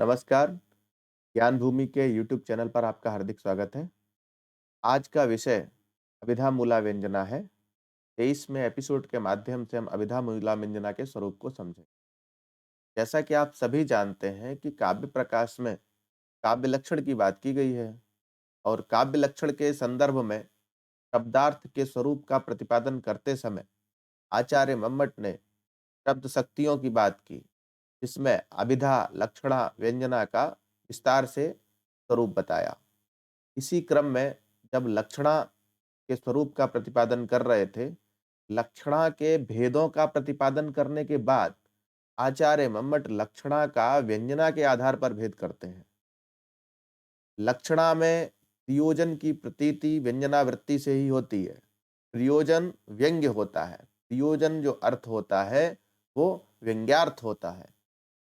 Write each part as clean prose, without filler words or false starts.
नमस्कार, ज्ञान भूमि के यूट्यूब चैनल पर आपका हार्दिक स्वागत है। आज का विषय अभिधा मूला व्यंजना है। 23वें एपिसोड के माध्यम से हम अभिधा मूला व्यंजना के स्वरूप को समझें। जैसा कि आप सभी जानते हैं कि काव्य प्रकाश में काव्य लक्षण की बात की गई है और काव्य लक्षण के संदर्भ में शब्दार्थ के स्वरूप का प्रतिपादन करते समय आचार्य मम्मट ने शब्द शक्तियों की बात की, जिसमें अभिधा, लक्षणा, व्यंजना का विस्तार से स्वरूप बताया। इसी क्रम में जब लक्षणा के स्वरूप का प्रतिपादन कर रहे थे, लक्षणा के भेदों का प्रतिपादन करने के बाद आचार्य मम्मट लक्षणा का व्यंजना के आधार पर भेद करते हैं। लक्षणा में प्रयोजन की प्रतीति व्यंजनावृत्ति से ही होती है। प्रयोजन व्यंग्य होता है। प्रयोजन जो अर्थ होता है वो व्यंग्यार्थ होता है।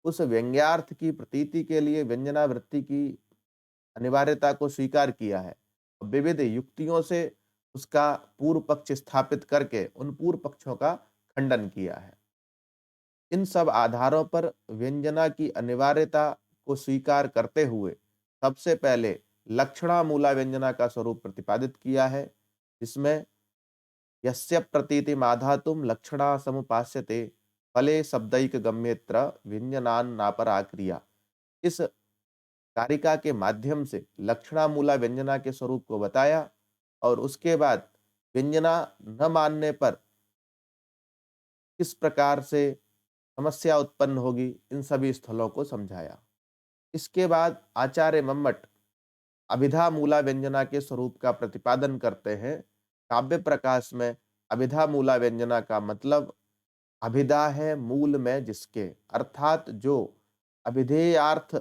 उस व्यंग्यार्थ की प्रतीति के लिए व्यंजनावृत्ति की अनिवार्यता को स्वीकार किया है। विविध युक्तियों से उसका पूर्व पक्ष स्थापित करके उन पूर्व पक्षों का खंडन किया है। इन सब आधारों पर व्यंजना की अनिवार्यता को स्वीकार करते हुए सबसे पहले लक्षणा मूला व्यंजना का स्वरूप प्रतिपादित किया है, जिसमें यस्य प्रतीति माधातुम लक्षणा समुपास्यते फले शब्दैक गम्येत्र व्यंजनान नापरा क्रिया। इस कारिका के माध्यम से लक्षणा मूला व्यंजना के स्वरूप को बताया और उसके बाद व्यंजना न मानने पर किस प्रकार से समस्या उत्पन्न होगी, इन सभी स्थलों को समझाया। इसके बाद आचार्य मम्मट अभिधा मूला व्यंजना के स्वरूप का प्रतिपादन करते हैं। काव्य प्रकाश में अभिधा मूला व्यंजना का मतलब अभिधा है मूल में जिसके, अर्थात जो अभिधेयार्थ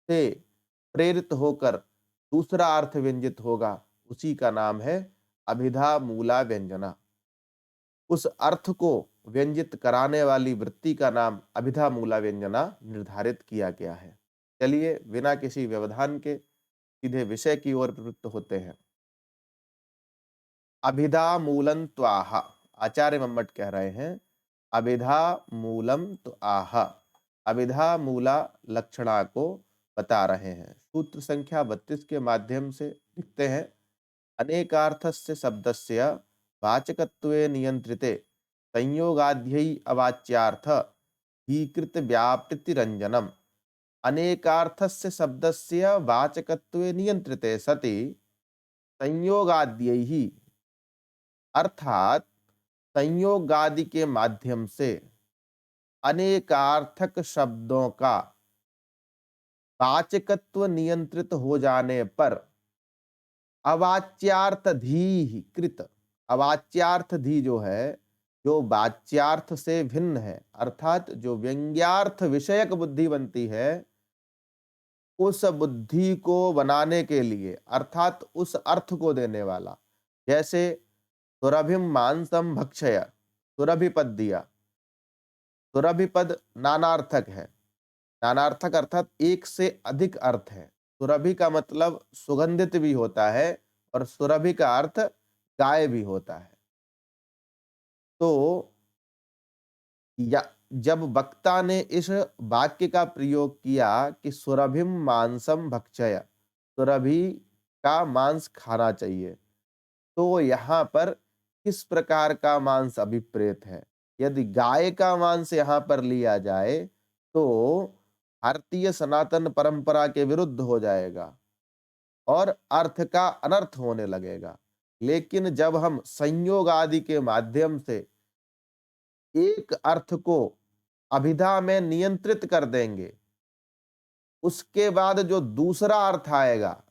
से प्रेरित होकर दूसरा अर्थ व्यंजित होगा, उसी का नाम है अभिधा मूला व्यंजना। उस अर्थ को व्यंजित कराने वाली वृत्ति का नाम अभिधा मूला व्यंजना निर्धारित किया गया है। चलिए बिना किसी व्यवधान के सीधे विषय की ओर प्रवृत्त होते हैं। अभिधा मूलं त्वाह, आचार्य मम्मट कह रहे हैं अभिधा मूलम त्वाह। अभिधा मूला लक्षणा को बता रहे हैं। सूत्र संख्या 32 के माध्यम से लिखते हैं, अनेकार्थस्य शब्दस्य वाचकत्वे नियंत्रिते संयोगाद्यै अवाच्यार्थ हीकृत व्यापृतिरंजनम। अनेकार्थस्य शब्दस्य वाचकत्वे नियंत्रिते सति संयोगाद्यै, अर्थात संयोगादि के माध्यम से अनेकार्थक शब्दों का वाचकत्व नियंत्रित हो जाने पर अवाच्यार्थ धी कृत, अवाच्यार्थ धी जो है, जो वाच्यार्थ से भिन्न है, अर्थात जो व्यंग्यार्थ विषयक बुद्धि बनती है, उस बुद्धि को बनाने के लिए, अर्थात उस अर्थ को देने वाला, जैसे सुरभिम मांसम भक्षय, सुरभि पद दिया। सुरभि पद नानार्थक है। नानार्थक अर्थात एक से अधिक अर्थ है। सुरभि का मतलब सुगंधित भी होता है और सुरभि का अर्थ गाय भी होता है। तो या जब वक्ता ने इस वाक्य का प्रयोग किया कि सुरभिम मांसम भक्षय, सुरभि का मांस खाना चाहिए, तो यहाँ पर किस प्रकार का मांस अभिप्रेत है? यदि गाय का मांस यहाँ पर लिया जाए तो भारतीय सनातन परंपरा के विरुद्ध हो जाएगा और अर्थ का अनर्थ होने लगेगा। लेकिन जब हम संयोग आदि के माध्यम से एक अर्थ को अभिधा में नियंत्रित कर देंगे, उसके बाद जो दूसरा अर्थ आएगा,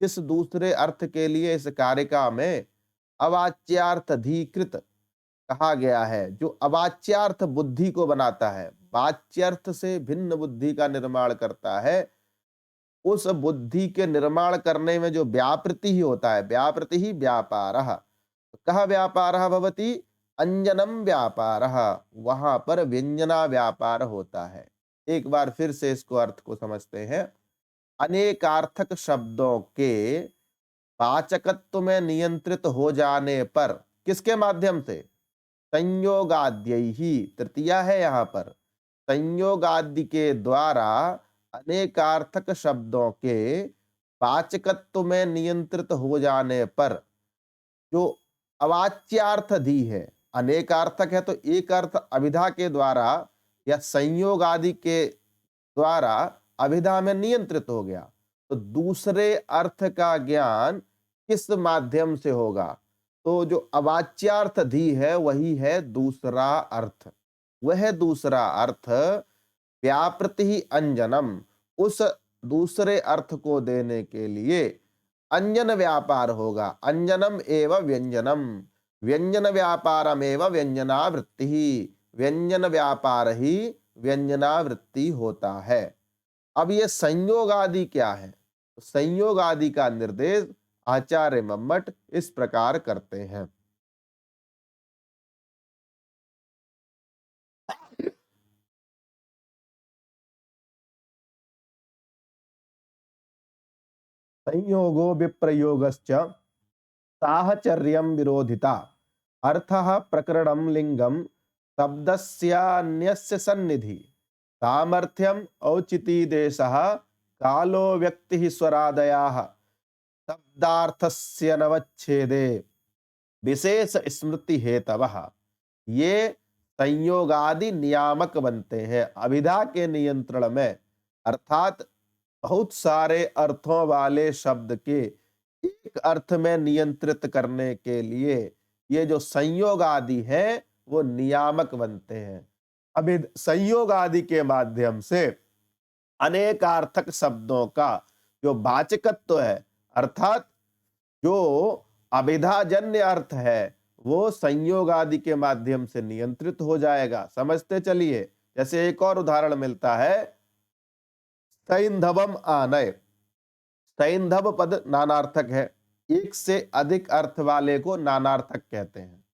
इस दूसरे अर्थ के लिए इस कारिका में अवाच्यार्थधीकृत कहा गया है, जो अवाच्यार्थ बुद्धि को बनाता है, वाच्यर्थ से भिन्न बुद्धि का निर्माण करता है। उस बुद्धि के निर्माण करने में जो व्यापृति ही होता है, व्यापृति ही व्यापारः। तो कह व्यापारः भवति, अंजनम व्यापारः, वहां पर व्यंजना व्यापार होता है। एक बार फिर से इसको अर्थ को समझते हैं। अनेकार्थक शब्दों के वाचकत्व में नियंत्रित हो जाने पर किसके माध्यम से? संयोगाद्य ही, तृतीया है यहाँ पर, संयोगादि के द्वारा अनेकार्थक शब्दों के वाचकत्व में नियंत्रित हो जाने पर जो अवाच्यार्थधी है, अनेकार्थक है तो एक अर्थ अभिधा के द्वारा या संयोग आदि के द्वारा अभिधा में नियंत्रित हो गया, तो दूसरे अर्थ का ज्ञान किस माध्यम से होगा? तो जो अवाच्यार्थ धी है वही है दूसरा अर्थ। वह दूसरा अर्थ व्यापृति ही अंजनम, उस दूसरे अर्थ को देने के लिए अंजन व्यापार होगा। अंजनम एवं व्यंजनम, व्यंजन व्यापारम एवं व्यंजनावृत्ति ही, व्यंजन व्यापार ही व्यंजनावृत्ति होता है। अब ये संयोग आदि क्या है? तो संयोग आदि का निर्देश आचार्य मम्मट इस प्रकार करते हैं। संयोगो विप्रयोगश्च साहचर्यं विरोधिता, अर्थः प्रकरणं लिंगम शब्दस्यान्यस्य सन्निधि, सामर्थ्यम औचिति देशः कालो व्यक्ति स्वरादयाः शब्दार्थस्य नवच्छेदे विशेष स्मृति हेतवः। ये संयोगादि नियामक बनते हैं अभिधा के नियंत्रण में, अर्थात बहुत सारे अर्थों वाले शब्द के एक अर्थ में नियंत्रित करने के लिए ये जो संयोग आदि है वो नियामक बनते हैं। अभी संयोग आदि के माध्यम से अनेकार्थक शब्दों का जो वाचकत्व है, अर्थात जो अभिधाजन्य अर्थ है, वो संयोग आदि के माध्यम से नियंत्रित हो जाएगा। समझते चलिए। जैसे एक और उदाहरण मिलता है, सैंधवम आनय। सैंधव पद नानार्थक है, एक से अधिक अर्थ वाले को नानार्थक कहते हैं।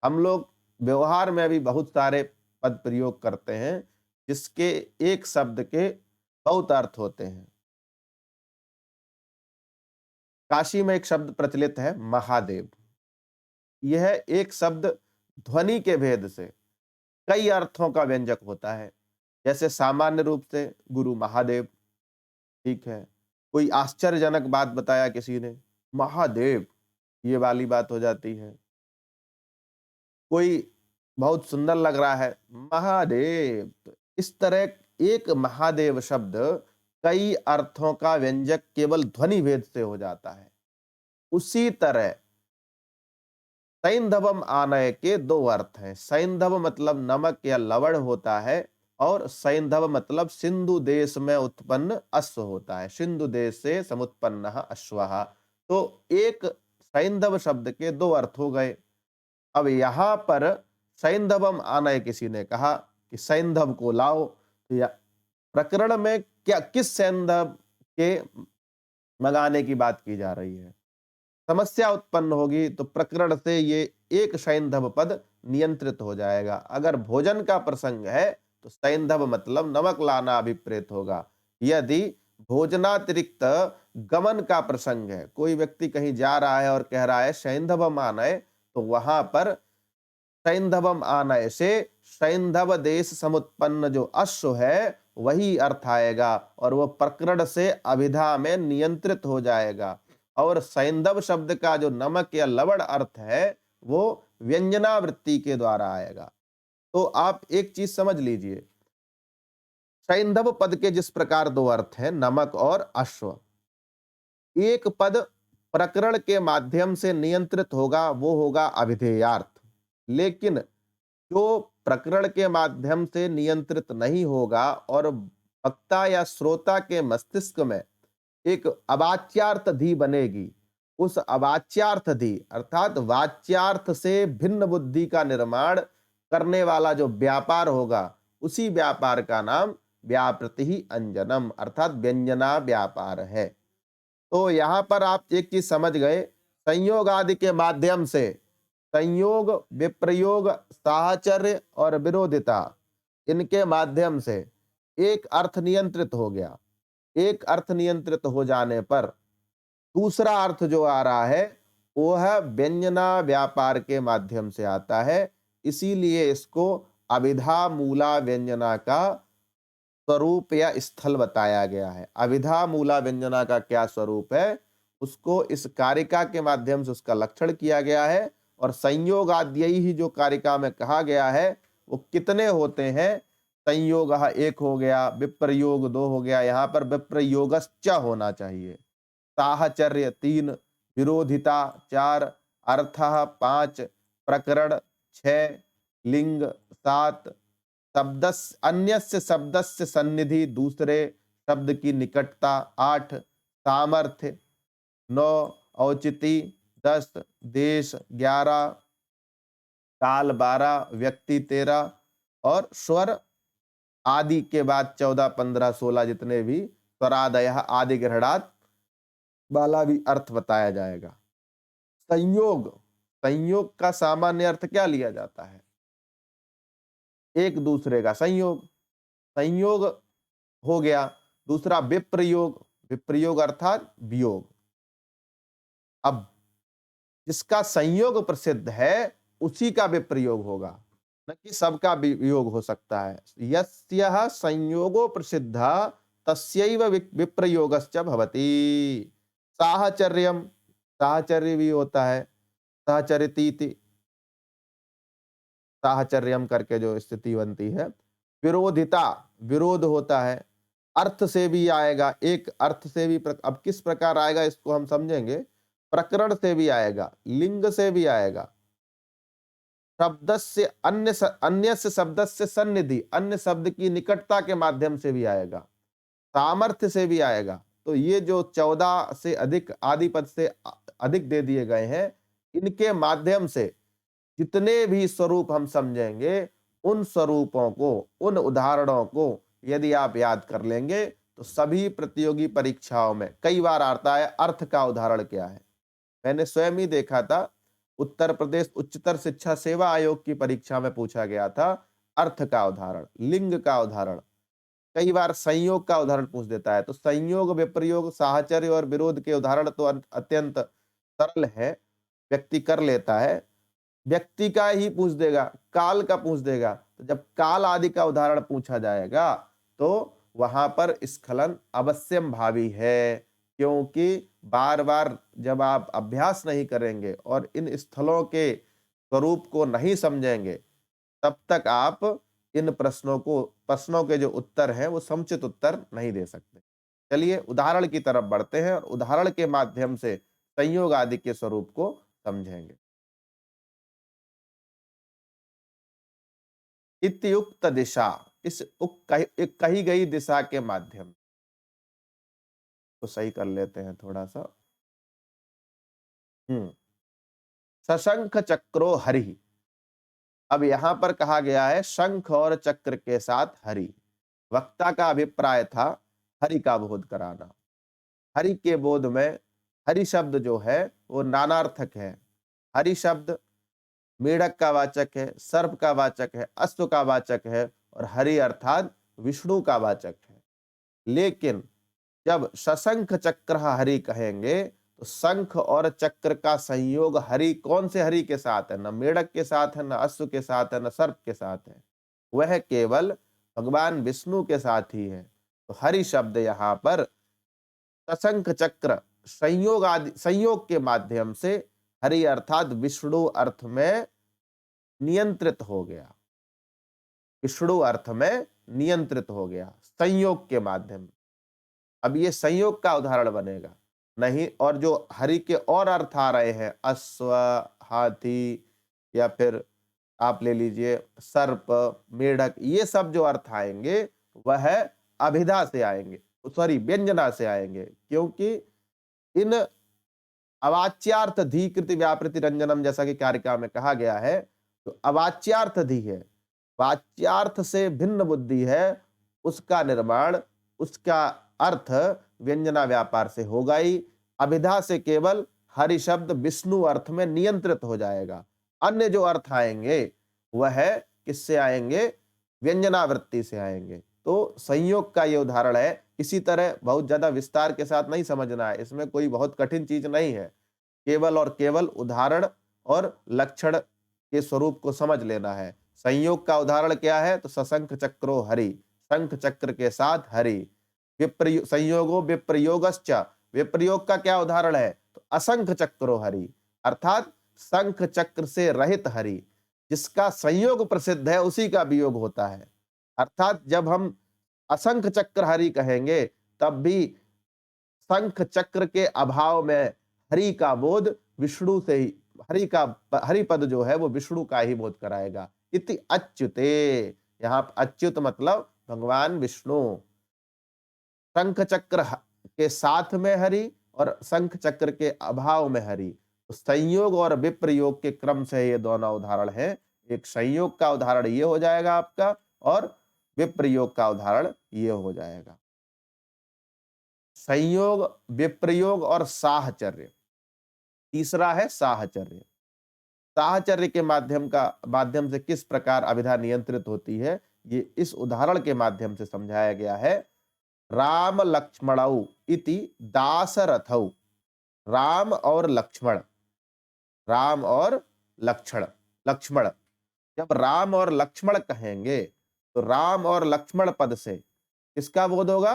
हम लोग व्यवहार में भी बहुत सारे पद प्रयोग करते हैं जिसके एक शब्द के बहुत अर्थ होते हैं। काशी में एक शब्द प्रचलित है महादेव। यह एक शब्द ध्वनि के भेद से कई अर्थों का व्यंजक होता है। जैसे सामान्य रूप से गुरु महादेव, ठीक है। कोई आश्चर्यजनक बात बताया किसी ने, महादेव, ये वाली बात हो जाती है। कोई बहुत सुंदर लग रहा है, महादेव। तो इस तरह एक महादेव शब्द कई अर्थों का व्यंजक केवल ध्वनि भेद से हो जाता है। उसी तरह सैंधवम आनय के दो अर्थ हैं। सैंधव मतलब नमक या लवण होता है, और सैंधव मतलब सिंधु देश में उत्पन्न अश्व होता है। सिंधु देश से समुत्पन्न अश्वः। तो एक सैंधव शब्द के दो अर्थ हो गए। अब यहां पर सैंधवम आनय किसी ने कहा कि सैंधव को लाओ, तो या प्रकरण में क्या किस सैंधव के मंगाने की बात की जा रही है? समस्या उत्पन्न होगी तो प्रकरण से ये एक सैंधव पद नियंत्रित हो जाएगा। अगर भोजन का प्रसंग है तो सैंधव मतलब नमक लाना अभिप्रेत होगा। यदि भोजनातिरिक्त गमन का प्रसंग है, कोई व्यक्ति कहीं जा रहा है और कह रहा है सैंधवम आनय, तो वहां पर सैंधवम आनय से सैंधव देश समुत्पन्न जो अश्व है वही अर्थ आएगा, और वह प्रकरण से अभिधा में नियंत्रित हो जाएगा। और सैंधव शब्द का जो नमक या लवण अर्थ है वो व्यंजनावृत्ति के द्वारा आएगा। तो आप एक चीज समझ लीजिए, सैंधव पद के जिस प्रकार दो अर्थ हैं, नमक और अश्व, एक पद प्रकरण के माध्यम से नियंत्रित होगा, वो होगा अभिधेयार्थ। लेकिन जो प्रकरण के माध्यम से नियंत्रित नहीं होगा और वक्ता या श्रोता के मस्तिष्क में एक अवाच्यार्थ धी बनेगी, उस अवाच्यार्थ धी अर्थात वाच्यार्थ से भिन्न बुद्धि का निर्माण करने वाला जो व्यापार होगा, उसी व्यापार का नाम व्यापृति ही अंजनम अर्थात व्यंजना व्यापार है। तो यहां पर आप एक चीज समझ गए, संयोग आदि के माध्यम से संयोग, विप्रयोग, साहचर्य और विरोधिता, इनके माध्यम से एक अर्थ नियंत्रित हो गया। एक अर्थ नियंत्रित हो जाने पर दूसरा अर्थ जो आ रहा है वह व्यंजना व्यापार के माध्यम से आता है। इसीलिए इसको अभिधा मूला व्यंजना का स्वरूप या स्थल बताया गया है। अभिधा मूला व्यंजना का क्या स्वरूप है, उसको इस कारिका के माध्यम से उसका लक्षण किया गया है। और संयोग आद्यई ही जो कारिका में कहा गया है वो कितने होते हैं, संयोग एक हो गया, विप्रयोग दो हो गया, यहाँ पर विप्रयोगश्च होना चाहिए। साहचर्य तीन, विरोधिता चार, अर्थः पांच, प्रकरण छह, लिंग सात, शब्दस्य अन्यस्य शब्दस्य सन्निधि दूसरे शब्द की निकटता आठ, सामर्थ्य नौ, औचिति दस, देश ग्यारह, काल बारह, व्यक्ति तेरह, और स्वर आदि के बाद 14, 15, 16 जितने भी स्वरादय आदि ग्रहणात वाला भी अर्थ बताया जाएगा। संयोग, संयोग का सामान्य अर्थ क्या लिया जाता है, एक दूसरे का संयोग, संयोग हो गया। दूसरा विप्रयोग, विप्रयोग अर्थात वियोग। अब जिसका संयोग प्रसिद्ध है उसी का विप्रयोग होगा, न कि सबका वियोग हो सकता है। यस्यः संयोगो प्रसिद्ध तस्यैव विप्रयोगश्च भवति। साहचर्यम, साहचर्य भी होता है, साहचर्यतीति, साहचर्यम करके जो स्थिति बनती है। विरोधिता, विरोध होता है, अर्थ से भी आएगा, एक अर्थ से भी अब किस प्रकार आएगा इसको हम समझेंगे। प्रकरण से भी आएगा, लिंग से भी आएगा, शब्दस्य अन्यस्य शब्दस्य सन्निधि, अन्य शब्द की निकटता के माध्यम से भी आएगा, सामर्थ्य से भी आएगा। तो ये जो 14 से अधिक आदि पद से अधिक दे दिए गए हैं, इनके माध्यम से जितने भी स्वरूप हम समझेंगे, उन स्वरूपों को, उन उदाहरणों को यदि आप याद कर लेंगे तो सभी प्रतियोगी परीक्षाओं में कई बार आता है अर्थ का उदाहरण क्या है। मैंने स्वयं ही देखा था, उत्तर प्रदेश उच्चतर शिक्षा सेवा आयोग की परीक्षा में पूछा गया था अर्थ का उदाहरण, लिंग का उदाहरण, कई बार संयोग का उदाहरण पूछ देता है। तो संयोग, विप्रयोग, साहचर्य और विरोध के उदाहरण तो अत्यंत सरल है, व्यक्ति कर लेता है। व्यक्ति का ही पूछ देगा, काल का पूछ देगा, तो जब काल आदि का उदाहरण पूछा जाएगा तो वहां पर स्खलन अवश्यम भावी है, क्योंकि बार बार जब आप अभ्यास नहीं करेंगे और इन स्थलों के स्वरूप को नहीं समझेंगे, तब तक आप इन प्रश्नों के जो उत्तर हैं वो समुचित उत्तर नहीं दे सकते। चलिए उदाहरण की तरफ बढ़ते हैं और उदाहरण के माध्यम से संयोग आदि के स्वरूप को समझेंगे। इत्युक्त दिशा, इस कही गई दिशा के माध्यम तो सही कर लेते हैं थोड़ा सा। हम्म सशंख चक्रो हरि। अब यहां पर कहा गया है शंख और चक्र के साथ हरि। वक्ता का अभिप्राय था हरि का बोध कराना। हरि के बोध में हरि शब्द जो है वो नानार्थक है। हरि शब्द मेढक का वाचक है, सर्प का वाचक है, अश्व का वाचक है और हरि अर्थात विष्णु का वाचक है। लेकिन जब सशंख चक्र हरि कहेंगे तो शंख और चक्र का संयोग हरि, कौन से हरि के साथ है, न मेढक के साथ है, न अश्व के साथ है, न सर्प के साथ है, वह केवल भगवान विष्णु के साथ ही है। तो हरि शब्द यहाँ पर सशंख चक्र संयोग के माध्यम से हरि अर्थात विष्णु अर्थ में नियंत्रित हो गया, विष्णु अर्थ में नियंत्रित हो गया संयोग के माध्यम। अब ये संयोग का उदाहरण बनेगा नहीं, और जो हरि के और अर्थ आ रहे हैं, अश्व, हाथी, या फिर आप ले लीजिए सर्प, मेढक, ये सब जो अर्थ आएंगे वह अभिधा से आएंगे, सॉरी व्यंजना से आएंगे, क्योंकि इन अवाच्यार्थ धीकृति व्यापृति रंजनम जैसा कि कारिका में कहा गया है, तो अवाच्यार्थ धी है, वाच्यार्थ से भिन्न बुद्धि है, उसका निर्माण, उसका अर्थ व्यंजना व्यापार से होगा ही। अभिधा से केवल हरि शब्द विष्णु अर्थ में नियंत्रित हो जाएगा। अन्य जो अर्थ आएंगे वह किससे आएंगे, व्यंजनावृत्ति से आएंगे। तो संयोग का ये उदाहरण है। इसी तरह बहुत ज्यादा विस्तार के साथ नहीं समझना है, इसमें कोई बहुत कठिन चीज नहीं है, केवल और केवल उदाहरण और लक्षण के स्वरूप को समझ लेना है। संयोग का उदाहरण क्या है, तो सशंख चक्रो हरि, शंख चक्र के साथ हरि। संयोगो विप्रयोगश्च, विप्रयोग का क्या उदाहरण है? तो असंख चक्रो हरि, अर्थात शंख चक्र से रहित हरि। जिसका संयोग प्रसिद्ध है उसी का वियोग होता है। अर्थात जब हम असंख चक्र हरि कहेंगे तब भी शंख चक्र के अभाव में हरि का बोध विष्णु से ही, हरि पद जो है वो विष्णु का ही बोध कराएगा। इति अच्युते, यहाँ अच्युत मतलब भगवान विष्णु। शंख चक्र के साथ में हरि और शंख चक्र के अभाव में हरि। तो संयोग और विप्रयोग के क्रम से ये दोनों उदाहरण हैं। एक संयोग का उदाहरण ये हो जाएगा आपका, और विप्रयोग का उदाहरण ये हो जाएगा। संयोग, विप्रयोग और साहचर्य। तीसरा है साहचर्य। साहचर्य के माध्यम से किस प्रकार अभिधा नियंत्रित होती है, ये इस उदाहरण के माध्यम से समझाया गया है। राम लक्ष्मणौ इति दासरथौ। राम और लक्ष्मण, राम और लक्ष्मण, जब राम और लक्ष्मण कहेंगे तो राम और लक्ष्मण पद से किसका बोध होगा?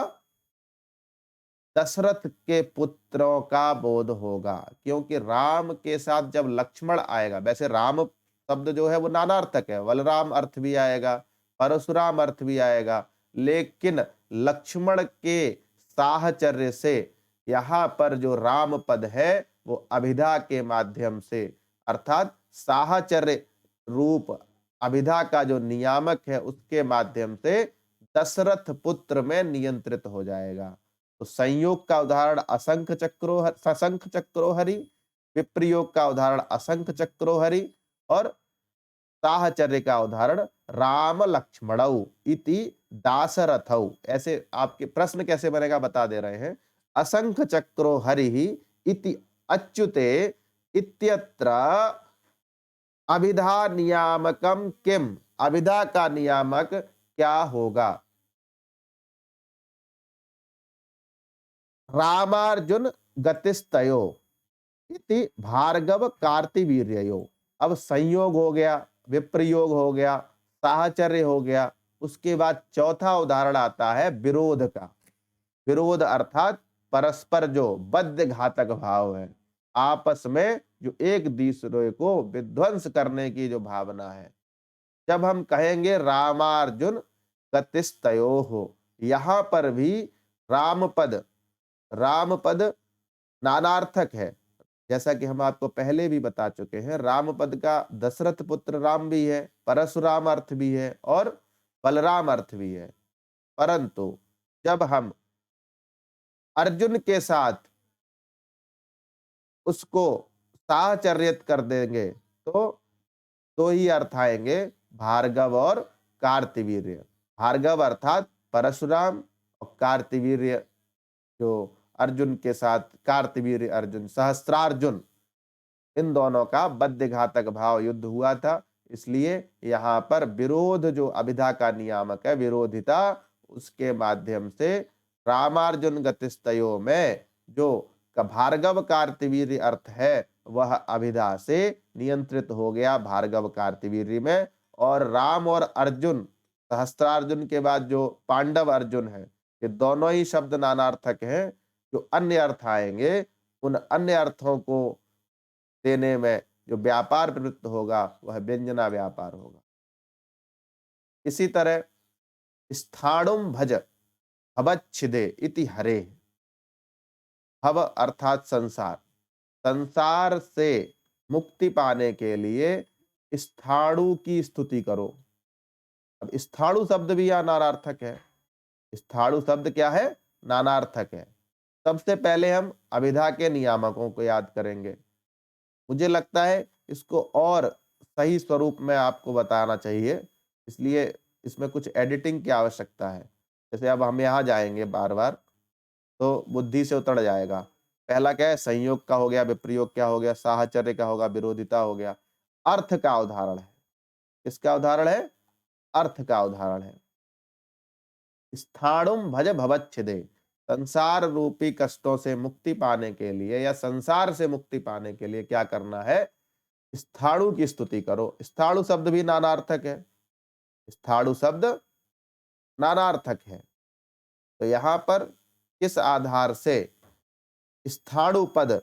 दशरथ के पुत्रों का बोध होगा। क्योंकि राम के साथ जब लक्ष्मण आएगा, वैसे राम शब्द जो है वो नानार्थक है, बलराम अर्थ भी आएगा, परशुराम अर्थ भी आएगा, लेकिन लक्ष्मण के साहचर्य से यहाँ पर जो राम पद है वो अभिधा के माध्यम से, अर्थात साहचर्य रूप अभिधा का जो नियामक है उसके माध्यम से दशरथ पुत्र में नियंत्रित हो जाएगा। तो संयोग का उदाहरण सशंख चक्रो हरि, विप्रयोग का उदाहरण असंख चक्रो हरि, और साहचर्य का उदाहरण राम लक्ष्मणौ इति दासरथौ। ऐसे आपके प्रश्न कैसे बनेगा बता दे रहे हैं। असंख चक्रो हरि इति अच्युते इत्यत्र अभिधा नियामकम किम, अभिधा का नियामक क्या होगा? रामार्जुन गतिस्तयो इति भार्गव कार्तिवीर्ययो। अब संयोग हो गया, विप्रयोग हो गया, साहचर्य हो गया, उसके बाद चौथा उदाहरण आता है विरोध का। विरोध अर्थात परस्पर जो बद्ध घातक भाव है, आपस में जो एक दूसरे को विध्वंस करने की जो भावना है। जब हम कहेंगे रामार्जुन गतिस्तयोः, यहाँ पर भी राम पद नानार्थक है। जैसा कि हम आपको पहले भी बता चुके हैं, राम पद का दशरथ पुत्र राम भी है, परशुराम अर्थ भी है और बलराम अर्थ भी है। परंतु जब हम अर्जुन के साथ उसको साहचर्यत कर देंगे तो दो ही अर्थ आएंगे, भार्गव और कार्तिवीर्य। भार्गव अर्थात परशुराम और कार्तिवीर्य जो अर्जुन के साथ, कार्तिवीर्य अर्जुन, सहस्त्रार्जुन, इन दोनों का बद्ध घातक भाव युद्ध हुआ था। इसलिए यहाँ पर विरोध जो अभिधा का नियामक है, विरोधिता, उसके माध्यम से रामार्जुन गतिस्तयो में जो भार्गव कार्तिवीर्य अर्थ है वह अभिधा से नियंत्रित हो गया भार्गव कार्तिवीर्य में। और राम और अर्जुन, सहस्त्रार्जुन के बाद जो पांडव अर्जुन है, ये दोनों ही शब्द नानार्थक हैं। जो अन्य अर्थ आएंगे उन अन्य अर्थों को देने में जो व्यापार प्रवृत्त होगा वह व्यंजना व्यापार होगा। इसी तरह स्थाणुम भज भवच्छिदे इति हरे। भव अर्थात संसार, संसार से मुक्ति पाने के लिए स्थाणु की स्तुति करो। अब स्थाणु शब्द भी यहाँ नानार्थक है। स्थाणु शब्द क्या है? नानार्थक है। सबसे पहले हम अभिधा के नियामकों को याद करेंगे। मुझे लगता है इसको और सही स्वरूप में आपको बताना चाहिए, इसलिए इसमें कुछ एडिटिंग की आवश्यकता है। जैसे अब हम यहाँ जाएंगे बार बार तो बुद्धि से उतर जाएगा। पहला क्या है? संयोग का हो गया, विप्रयोग क्या हो गया, साहचर्य का होगा, विरोधिता हो गया। अर्थ का उदाहरण है। किसका उदाहरण है? अर्थ का उदाहरण है। स्थाणुम भज भवच्छिदे, संसार रूपी कष्टों से मुक्ति पाने के लिए या संसार से मुक्ति पाने के लिए क्या करना है? स्थाणु की स्तुति करो। स्थाणु शब्द भी नानार्थक है। स्थाणु शब्द नानार्थक है। तो यहाँ पर किस आधार से स्थाणु पद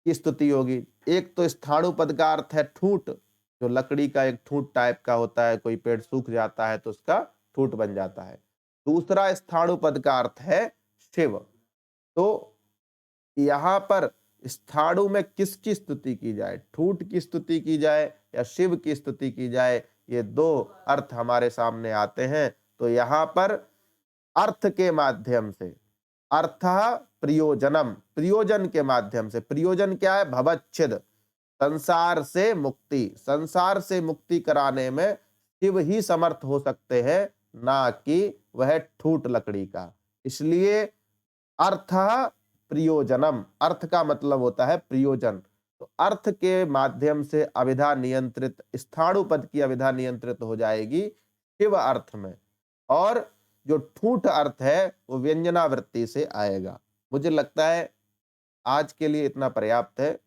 की स्तुति होगी? एक तो स्थाणु पद का अर्थ है ठूंठ, जो लकड़ी का एक ठूंठ टाइप का होता है, कोई पेड़ सूख जाता है तो उसका ठूंठ बन जाता है। दूसरा स्थाणु पद का अर्थ है शिव। तो यहाँ पर स्थाणु में किसकी स्तुति की जाए, ठूंठ की स्तुति की जाए या शिव की स्तुति की जाए, ये दो अर्थ हमारे सामने आते हैं। तो यहाँ पर अर्थ के माध्यम से, अर्थ प्रयोजनम, प्रयोजन के माध्यम से, प्रयोजन क्या है? भवच्छिद, संसार से मुक्ति, संसार से मुक्ति कराने में शिव ही समर्थ हो सकते हैं, ना कि वह ठूंठ लकड़ी का। इसलिए अर्थ प्रयोजनम, अर्थ का मतलब होता है प्रयोजन। तो अर्थ के माध्यम से अभिधा नियंत्रित, स्थाणु पद की अभिधा नियंत्रित हो जाएगी शिव अर्थ में, और जो ठूंठ अर्थ है वो व्यंजनावृत्ति से आएगा। मुझे लगता है आज के लिए इतना पर्याप्त है।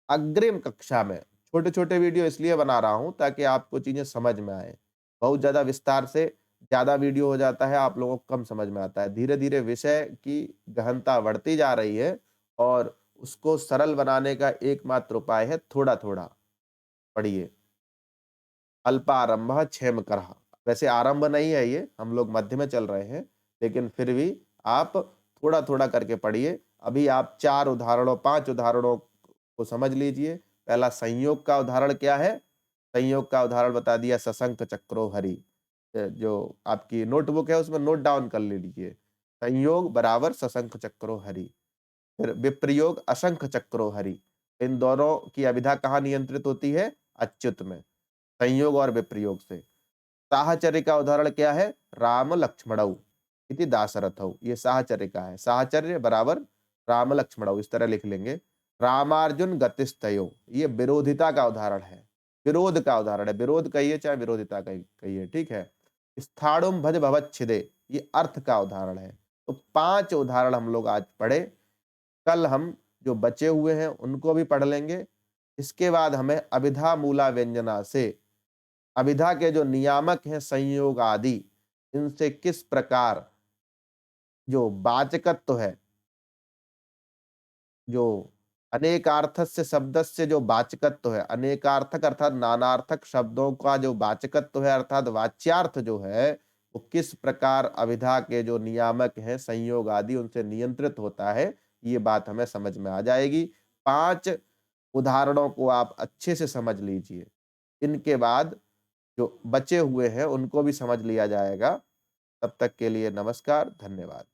अग्रिम कक्षा में छोटे छोटे वीडियो इसलिए बना रहा हूं ताकि आपको चीजें समझ में आए। बहुत ज्यादा विस्तार से ज्यादा वीडियो हो जाता है, आप लोगों को कम समझ में आता है। धीरे धीरे विषय की गहनता बढ़ती जा रही है और उसको सरल बनाने का एकमात्र उपाय है थोड़ा थोड़ा पढ़िए। अल्पारंभ क्षेम करह, वैसे आरंभ नहीं है ये, हम लोग मध्य में चल रहे हैं, लेकिन फिर भी आप थोड़ा थोड़ा करके पढ़िए। अभी आप 4 उदाहरणों 5 उदाहरणों को समझ लीजिए। पहला संयोग का उदाहरण क्या है? संयोग का उदाहरण बता दिया, सशंख चक्रो हरि। जो आपकी नोटबुक है उसमें नोट डाउन कर लीजिए, संयोग बराबर सशंख चक्रो हरि। फिर विप्रयोग असंख चक्रो हरि। इन दोनों की अभिधा कहाँ नियंत्रित होती है? अच्युत में, संयोग और विप्रयोग से। साहचर्य का उदाहरण क्या है? राम लक्ष्मणौ इति दाशरथौ, ये साहचर्य का है। साहचर्य बराबर राम लक्ष्मणौ, इस तरह लिख लेंगे। रामार्जुन गतिस्तयो, ये विरोधिता का उदाहरण है, विरोध का उदाहरण है। विरोध कहिए चाहे विरोधिता कहिए, ठीक है। स्थाणुम भज भवच्छिदे, ये अर्थ का उदाहरण है। तो 5 उदाहरण हम लोग आज पढ़े। कल हम जो बचे हुए हैं उनको भी पढ़ लेंगे। इसके बाद हमें अभिधा मूला व्यंजना से, अभिधा के जो नियामक हैं संयोग आदि, इनसे किस प्रकार जो वाचकत्व है, जो अनेकार्थस्य शब्दस्य जो वाचकत्व है, अनेकार्थक अर्थात नानार्थक शब्दों का जो वाचकत्व है अर्थात वाच्यार्थ जो है, वो किस प्रकार अभिधा के जो नियामक हैं संयोग आदि उनसे नियंत्रित होता है, ये बात हमें समझ में आ जाएगी। 5 उदाहरणों को आप अच्छे से समझ लीजिए। इनके बाद जो बचे हुए हैं उनको भी समझ लिया जाएगा। तब तक के लिए नमस्कार, धन्यवाद।